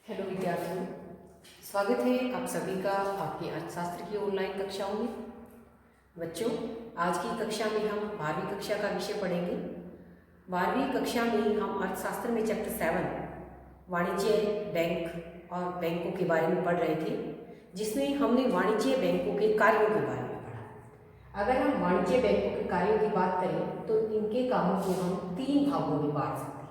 Hello विद्यार्थियों, स्वागत है आप सभी का आपकी अर्थशास्त्र की ऑनलाइन कक्षाओं में। बच्चों, आज की कक्षा में हम 12वीं कक्षा का विषय पढ़ेंगे। 12वीं कक्षा में हम अर्थशास्त्र में चैप्टर 7 वाणिज्य बैंक और बैंकों के बारे में पढ़ रहे थे, जिसमें हमने वाणिज्य बैंकों के कार्यों के बारे में पढ़ा। अगर हम वाणिज्य बैंकों के कार्यों की बात करें तो इनके कामों को हम 3 भागों में बांट सकते हैं।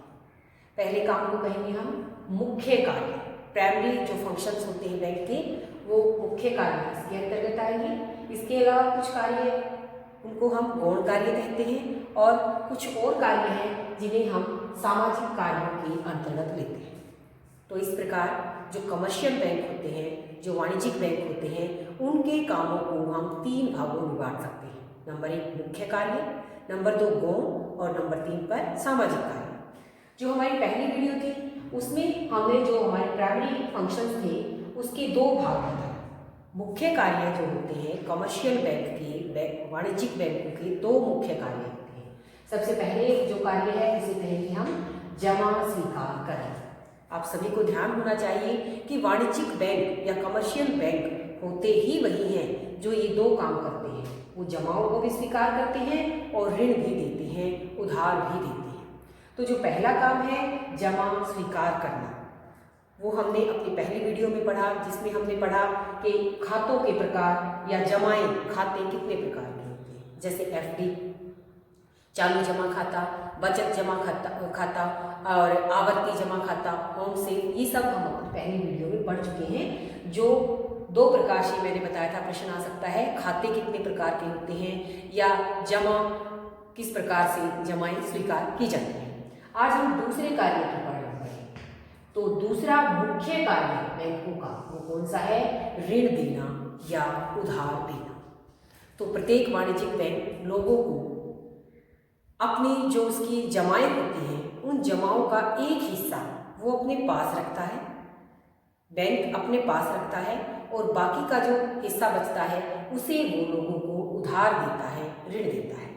पहले काम को कहेंगे हम मुख्य कार्य, प्राइमरी जो फंक्शंस होते हैं बैंक के, वो मुख्य कार्य इसके अंतर्गत आएंगे। इसके अलावा कुछ कार्य उनको हम गौण कार्य कहते हैं और कुछ और कार्य हैं जिन्हें हम सामाजिक कार्यों के अंतर्गत लेते हैं। तो इस प्रकार जो कमर्शियल बैंक होते हैं, जो वाणिज्यिक बैंक होते हैं, उनके कामों को हम 3 भागों में बांट सकते हैं। नंबर 1 मुख्य कार्य, नंबर 2 गौण और नंबर 3 पर सामाजिक कार्य। जो हमारी पहली वीडियो थी उसमें हमने जो हमारे प्राइमरी फंक्शंस थे उसके 2 भाग बताए। मुख्य कार्य जो होते हैं कमर्शियल बैंक के, वाणिज्यिक बैंकों के 2 मुख्य कार्य होते हैं। सबसे पहले जो कार्य है उसे कहेंगे हम जमा स्वीकार करना। आप सभी को ध्यान होना चाहिए कि वाणिज्यिक बैंक या कमर्शियल बैंक होते ही वही हैं जो ये 2 काम करते हैं। वो जमाओं को भी स्वीकार करते हैं और ऋण भी देते हैं, उधार भी देते हैं। तो जो पहला काम है जमा स्वीकार करना, वो हमने अपनी पहली वीडियो में पढ़ा, जिसमें हमने पढ़ा कि खातों के प्रकार या जमाएं खाते कितने प्रकार के होते हैं, जैसे एफडी, चालू जमा खाता, बचत जमा खाता और आवर्ती जमा खाता, होम सेव, ये सब हम अपनी पहली वीडियो में पढ़ चुके हैं। जो 2 प्रकार से मैंने बताया था, प्रश्न आ सकता है खाते कितने प्रकार के होते हैं या जमा किस प्रकार से जमाएं स्वीकार की जाती हैं। आज हम दूसरे कार्य की पढ़ेंगे। तो दूसरा मुख्य कार्य बैंकों का वो कौन सा है? ऋण देना या उधार देना। तो प्रत्येक वाणिज्यिक बैंक लोगों को अपनी जो उसकी जमाएं होती हैं उन जमाओं का एक हिस्सा वो अपने पास रखता है, बैंक अपने पास रखता है, और बाकी का जो हिस्सा बचता है उसे वो लोगों को उधार देता है, ऋण देता है।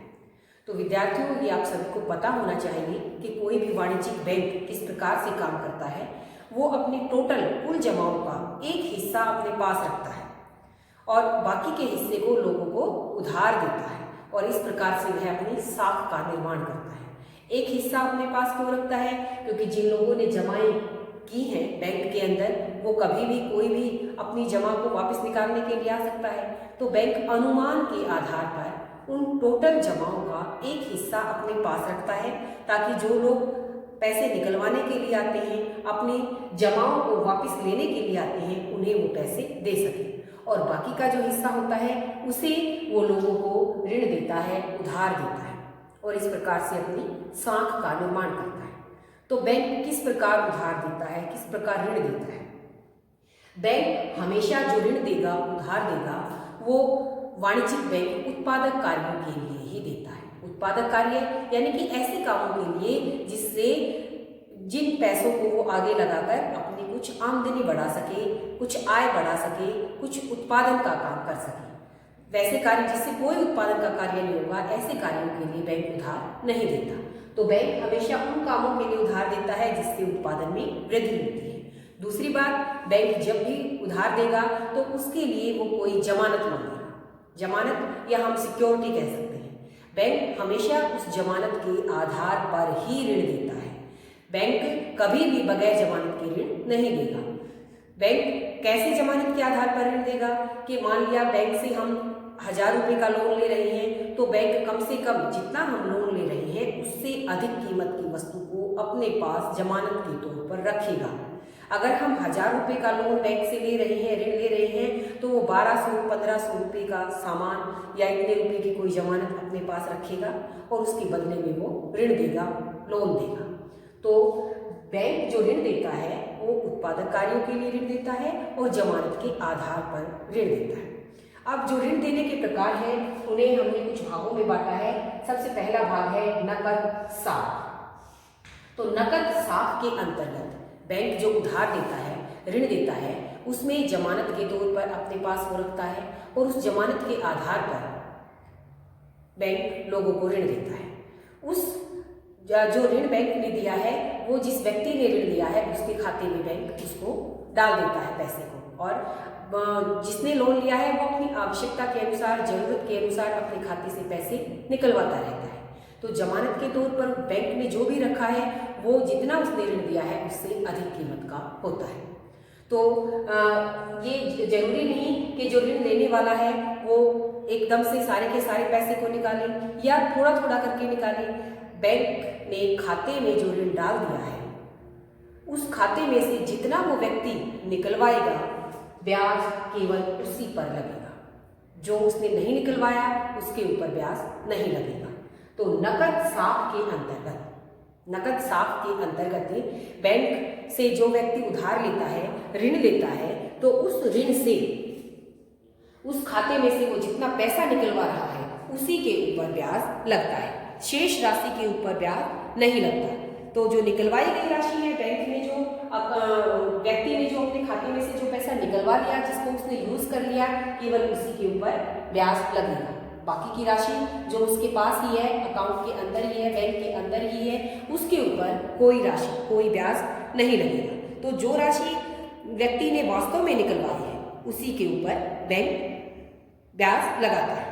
तो विद्यार्थियों, ये आप सभी को पता होना चाहिए कि कोई भी वाणिज्यिक बैंक किस प्रकार से काम करता है। वो अपनी टोटल कुल जमाओं का एक हिस्सा अपने पास रखता है और बाकी के हिस्से को लोगों को उधार देता है, और इस प्रकार से वह अपनी साख का निर्माण करता है। एक हिस्सा अपने पास क्यों रखता है? क्योंकि जिन लोगों ने जमाएं की हैं बैंक के अंदर, वो कभी भी कोई भी अपनी जमा को वापस निकालने के लिए आ सकता है। तो बैंक अनुमान के आधार पर उन टोटल जमाओं का एक हिस्सा अपने पास रखता है, ताकि जो लोग पैसे निकलवाने के लिए आते हैं, अपनी जमाओं को वापस लेने के लिए आते हैं, उन्हें वो पैसे दे सकें, और बाकी का जो हिस्सा होता है उसे वो लोगों को ऋण देता है, उधार देता है, और इस प्रकार से अपनी साख का निर्माण करता है। तो बैंक किस प्रकार उधार देता है, किस प्रकार ऋण देता है? बैंक हमेशा जो ऋण देगा, उधार देगा, वो वाणिज्यिक बैंक उत्पादक कार्यों के लिए ही देता है। उत्पादक कार्य यानी कि ऐसे कामों के लिए जिससे जिन पैसों को वो आगे लगाकर अपनी कुछ आमदनी बढ़ा सके, कुछ आय बढ़ा सके, कुछ उत्पादन का काम कर सके। वैसे कार्य जिससे कोई उत्पादन का कार्य नहीं होगा, ऐसे कार्यों के लिए बैंक उधार नहीं देता। तो बैंक हमेशा उन कामों के लिए उधार देता है जिससे उत्पादन में वृद्धि होती है। दूसरी बात, बैंक जब भी उधार देगा तो उसके लिए वो कोई जमानत मांगेगा। जमानत या हम सिक्योरिटी कह सकते हैं। बैंक हमेशा उस जमानत के आधार पर ही ऋण देता है। बैंक कभी भी बगैर जमानत के ऋण नहीं देगा। बैंक कैसे जमानत के आधार पर ऋण देगा कि मान लिया बैंक से हम 1000 रुपये का लोन ले रहे हैं, तो बैंक कम से कम जितना हम लोन ले रहे हैं उससे अधिक कीमत की वस्तु को अपने पास जमानत के तौर पर रखेगा। अगर हम 1000 रुपये का लोन बैंक से ले रहे हैं, ऋण ले रहे हैं, तो वो 1200-1500 रुपये का सामान या इतने रुपये की कोई जमानत अपने पास रखेगा और उसके बदले में वो ऋण देगा, लोन देगा। तो बैंक जो ऋण देता है वो उत्पादक कार्यों के लिए ऋण देता है और जमानत के आधार पर ऋण देता है। अब जो ऋण देने के प्रकार हैं उन्हें हमने कुछ भागों में बांटा है। सबसे पहला भाग है नकद साख। तो नकद साख के अंतर्गत बैंक जो उधार देता है, ऋण देता है, उसमें जमानत के तौर पर अपने पास वो रखता है और उस जमानत के आधार पर बैंक लोगों को ऋण देता है। उस जो ऋण बैंक ने दिया है वो जिस व्यक्ति ने ऋण दिया है उसके खाते में बैंक उसको डाल देता है पैसे को, और जिसने लोन लिया है वो अपनी आवश्यकता के अनुसार, जरूरत के अनुसार अपने खाते से पैसे निकलवाता रहता है। तो जमानत के तौर पर बैंक ने जो भी रखा है वो जितना उसने ऋण दिया है उससे अधिक कीमत का होता है। तो ये जरूरी नहीं कि जो ऋण लेने वाला है वो एकदम से सारे के सारे पैसे को निकाले या थोड़ा थोड़ा करके निकाले। बैंक ने खाते में जो ऋण डाल दिया है उस खाते में से जितना वो व्यक्ति निकलवाएगा ब्याज केवल उसी पर लगेगा, जो उसने नहीं निकलवाया उसके ऊपर ब्याज नहीं लगेगा। तो नकद साख के अंतर्गत बैंक से जो व्यक्ति उधार लेता है, ऋण लेता है, तो उस ऋण से उस खाते में से वो जितना पैसा निकलवा रहा है उसी के ऊपर ब्याज लगता है, शेष राशि के ऊपर ब्याज नहीं लगता। तो जो निकलवाई गई राशि है, बैंक ने जो व्यक्ति ने जो अपने खाते में से जो पैसा निकलवा लिया, जिसको उसने यूज कर लिया, केवल उसी के ऊपर ब्याज लगेगा। बाकी की राशि जो उसके पास ही है, अकाउंट के अंदर ही है, बैंक के अंदर ही है, उसके ऊपर कोई ब्याज नहीं लगेगा। तो जो राशि व्यक्ति ने वास्तव में निकलवाई है उसी के ऊपर बैंक ब्याज लगाता है।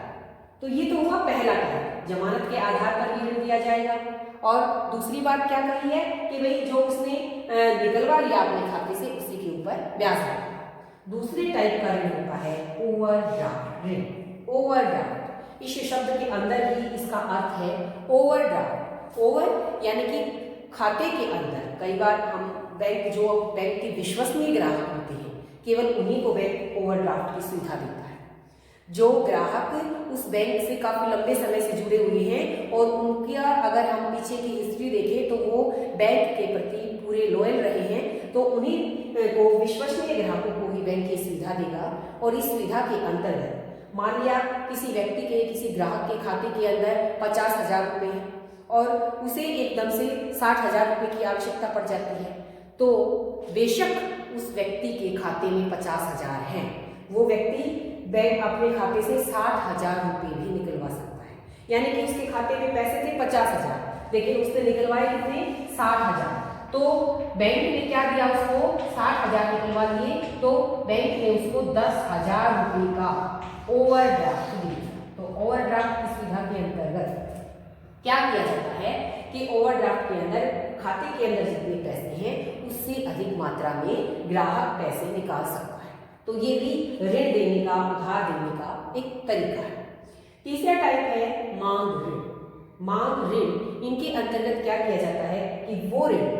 तो ये तो हुआ पहला टाइप, जमानत के आधार पर ही ऋण दिया जाएगा। और दूसरी बात क्या कही है कि भाई जो उसने निकलवा लिया अपने खाते से उसी के ऊपर ब्याज लगेगा। दूसरे टाइप का ऋण होता है ओवरड्राफ्ट ऋण। ओवरड्राफ्ट इस शब्द के अंदर ही इसका अर्थ है ओवरड्राफ्ट। ओवर यानी कि खाते के अंदर, कई बार हम बैंक के विश्वसनीय ग्राहक होते हैं केवल उन्हीं को बैंक ओवरड्राफ्ट की सुविधा देता है। जो ग्राहक उस बैंक से काफ़ी लंबे समय से जुड़े हुए हैं और उनका अगर हम पीछे की हिस्ट्री देखें तो वो बैंक के प्रति पूरे लॉयल रहे हैं, तो उन्हीं को, विश्वसनीय ग्राहकों को ही बैंक ये सुविधा देगा। और इस सुविधा के अंतर्गत मान लिया किसी व्यक्ति के, किसी ग्राहक के खाते के अंदर 50,000 रुपये हैं और उसे एकदम से 60,000 रुपये की आवश्यकता पड़ जाती है, तो बेशक उस व्यक्ति के खाते में 50,000 हैं, वो व्यक्ति बैंक अपने खाते से 60,000 रुपये भी निकलवा सकता है। यानी कि उसके खाते में पैसे थे 50,000, लेकिन उसने निकलवाए कितने, 60,000। तो बैंक ने क्या दिया उसको, 60,000 निकलवा दिए, तो बैंक ने उसको 10,000 रुपये का ओवरड्राफ्ट दिया। तो ओवरड्राफ्ट की सुविधा के अंतर्गत क्या किया जाता है कि ओवरड्राफ्ट के अंदर खाते के अंदर जितने पैसे हैं उससे अधिक मात्रा में ग्राहक पैसे निकाल सकता है। तो ये भी ऋण देने का, उधार देने का एक तरीका है। तीसरा टाइप है मांग ऋण। मांग ऋण, इनके अंतर्गत क्या किया जाता है कि वो ऋण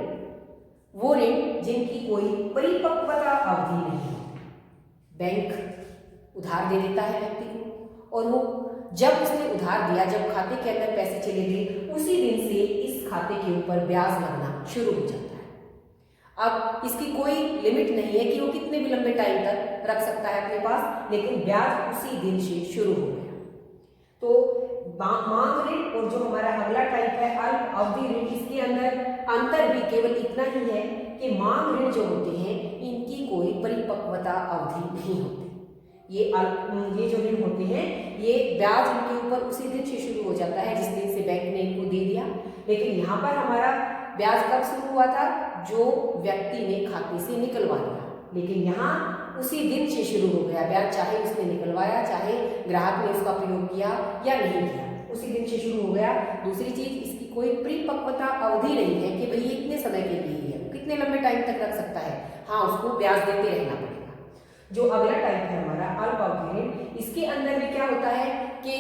जिनकी कोई परिपक्वता अवधि नहीं है, बैंक उधार दे देता है व्यक्ति को और वो जब उसने उधार दिया, जब खाते के अंदर पैसे चले गए, उसी दिन से इस खाते के ऊपर ब्याज लगना शुरू हो जाता है। अब इसकी कोई लिमिट नहीं है कि वो कितने भी लंबे टाइम तक रख सकता है अपने पास, लेकिन ब्याज उसी दिन से शुरू हो गया। तो मांग ऋण और जो हमारा अगला टाइप है अल्प अवधि ऋण, इसके अंदर अंतर भी केवल इतना ही है कि मांग ऋण जो होते हैं इनकी कोई परिपक्वता अवधि नहीं होती। ये जो ऋण होते हैं ये ब्याज इनके ऊपर उसी दिन से शुरू हो जाता है जिस दिन से बैंक ने इनको दे दिया। लेकिन यहाँ पर हमारा ब्याज कब शुरू हुआ था, जो व्यक्ति ने खाते से निकलवा लिया, लेकिन यहाँ उसी दिन से शुरू हो गया ब्याज, चाहे उसने निकलवाया, चाहे ग्राहक ने उसका प्रयोग किया या नहीं किया, उसी दिन से शुरू हो गया। दूसरी चीज, इसकी कोई परिपक्वता अवधि नहीं है कि भाई इतने समय के लिए है, कितने लंबे टाइम तक रख सकता है, हाँ उसको ब्याज देते रहना पड़ेगा। जो अगला टाइप है हमारा अल्प अवधि ऋण, इसके अंदर भी क्या होता है कि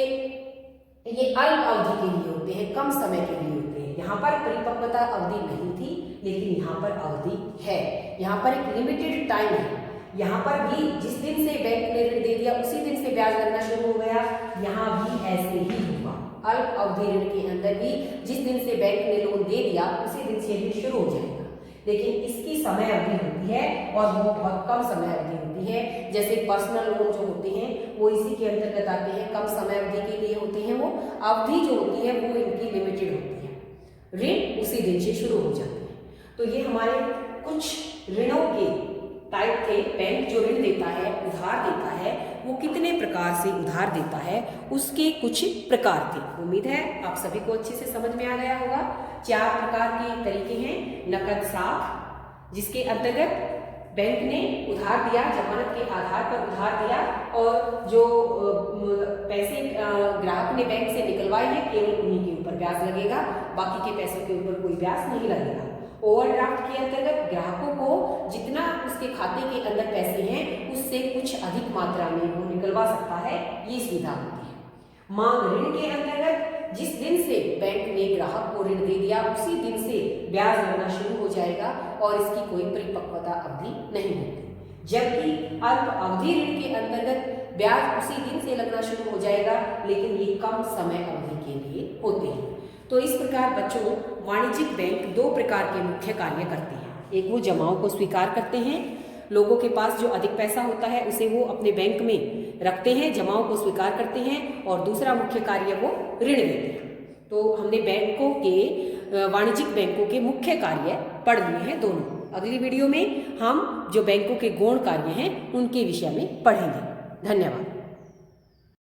ये अल्प अवधि के लिए होते हैं, कम समय के लिए होते हैं। यहाँ पर परिपक्वता अवधि नहीं थी, लेकिन यहाँ पर अवधि है, यहाँ पर एक लिमिटेड टाइम है। यहाँ पर भी जिस दिन से बैंक ने ऋण दे दिया उसी दिन से ब्याज लगना शुरू हो गया, यहाँ भी ऐसे ही हुआ। अल्प अवधि ऋण के अंदर भी जिस दिन से बैंक ने लोन दे दिया उसी दिन से ऋण शुरू हो जाएगा, लेकिन इसकी समय अवधि होती है और वो बहुत कम समय अवधि होती है। जैसे पर्सनल लोन जो होते हैं वो इसी के अंतर्गत आते हैं, कम समय अवधि के लिए होते हैं। वो अवधि जो होती है वो इनकी लिमिटेड होती है, ऋण उसी दिन से शुरू हो जाते हैं। तो ये हमारे कुछ ऋणों के टाइप थे। बैंक जो ऋण देता है, उधार देता है, वो कितने प्रकार से उधार देता है उसके कुछ प्रकार थे। उम्मीद है आप सभी को अच्छे से समझ में आ गया होगा। 4 प्रकार के तरीके हैं। नकद साख, जिसके अंतर्गत बैंक ने उधार दिया, जमानत के आधार पर उधार दिया और जो पैसे ग्राहक ने बैंक से निकलवाए हैं केवल उन्हीं के ऊपर ब्याज लगेगा, बाकी के पैसों के ऊपर कोई ब्याज नहीं लगेगा। ओवरड्राफ्ट के अंतर्गत ग्राहकों को जितना उसके खाते के अंदर पैसे हैं उससे कुछ अधिक मात्रा में वो निकलवा सकता है, ये सुविधा होती है। मांग ऋण के अंतर्गत जिस दिन से बैंक ने ग्राहक को ऋण दे दिया उसी दिन से ब्याज लगना शुरू हो जाएगा और इसकी कोई परिपक्वता अवधि नहीं होती। जबकि अल्प अवधि ऋण के अंतर्गत ब्याज उसी दिन से लगना शुरू हो जाएगा, लेकिन ये कम समय अवधि के लिए होते हैं। तो इस प्रकार बच्चों, वाणिज्यिक बैंक 2 प्रकार के मुख्य कार्य करते हैं। एक वो जमाओं को स्वीकार करते हैं, लोगों के पास जो अधिक पैसा होता है उसे वो अपने बैंक में रखते हैं, जमाओं को स्वीकार करते हैं, और दूसरा मुख्य कार्य वो ऋण देते हैं। तो हमने बैंकों के, वाणिज्यिक बैंकों के मुख्य कार्य पढ़ लिए हैं दोनों। अगली वीडियो में हम जो बैंकों के गौण कार्य हैं उनके विषय में पढ़ेंगे। धन्यवाद।